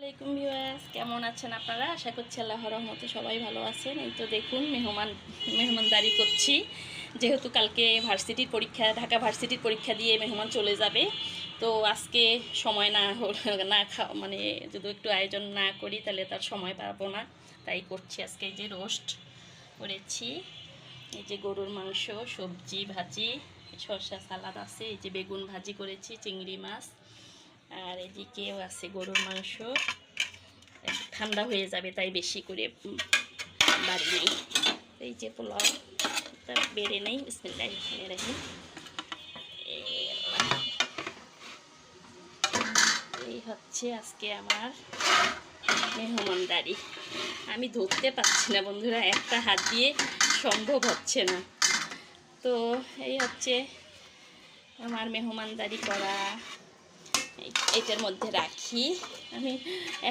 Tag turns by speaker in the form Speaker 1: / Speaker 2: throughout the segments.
Speaker 1: আসসালামাইকুম ভিউয়ার্স, কেমন আছেন আপনারা? আশা করছি আল্লাহর রহমতে সবাই ভালো আছেন। এই তো দেখুন মেহমানদারি করছি, যেহেতু কালকে ঢাকা ভার্সিটির পরীক্ষা দিয়ে মেহমান চলে যাবে। তো আজকে সময় না খাওয়া মানে যদি একটু আয়োজন না করি তাহলে তার সময় পাবো না, তাই করছি। আজকে এই যে রোস্ট করেছি, এই যে গরুর মাংস, সবজি ভাজি, শসা সালাদ আছে, এই যে বেগুন ভাজি করেছি, চিংড়ি মাছ, আর এদিকেও আছে গরুর মাংস। ঠান্ডা হয়ে যাবে তাই বেশি করে বাড়ি নেই। এই যে পোলাও বেড়ে নেই, বিসমিল্লাহির রহমানির রহিম। এই হচ্ছে আজকে আমার মেহমানদারি। আমি ধরতে পারছি না বন্ধুরা, একটা হাত দিয়ে সম্ভব হচ্ছে না। তো এই হচ্ছে আমার মেহমানদারি করা। এটার মধ্যে রাখি, আমি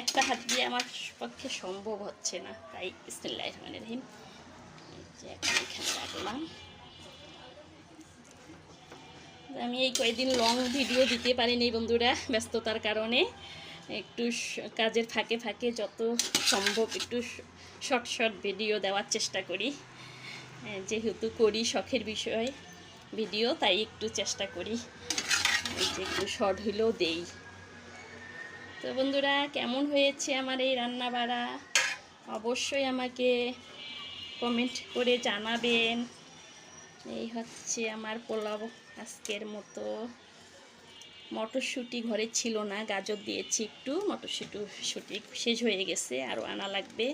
Speaker 1: একটা হাত দিয়ে আমার পক্ষে সম্ভব হচ্ছে না, তাই বিসমিল্লাহির রহমানির রহিম যে এখন এখানে রাখলাম। আমি এই কয়েকদিন লং ভিডিও দিতে পারিনি বন্ধুরা, ব্যস্ততার কারণে। একটু কাজের ফাঁকে ফাঁকে যত সম্ভব একটু শর্ট ভিডিও দেওয়ার চেষ্টা করি, যেহেতু করি শখের বিষয় ভিডিও, তাই একটু চেষ্টা করি যে একটু শর্ট হলেও দেই। তো বন্ধুরা, কেমন হয়েছে আমার এই রান্না বাড়া অবশ্যই আমাকে কমেন্ট করে জানাবেন। এই হচ্ছে আমার পোলাও আজকের মতো। মটরশুঁটি ঘরে ছিল না, গাজর দিয়েছি একটু, মটরশুঁটি শেষ হয়ে গেছে, আরও আনা লাগবে।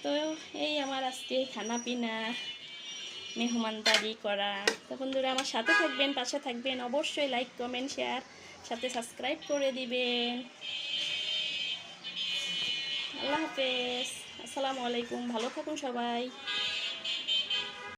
Speaker 1: তো এই আমার আজকে খানা পিনা, মেহমানদারি করা। তো বন্ধুরা, আমার সাথে থাকবেন, পাশে থাকবেন, অবশ্যই লাইক কমেন্ট শেয়ার, সাথে সাবস্ক্রাইব করে দিবেন। আল্লাহ হাফেজ, আসসালামু আলাইকুম, ভালো থাকুন সবাই।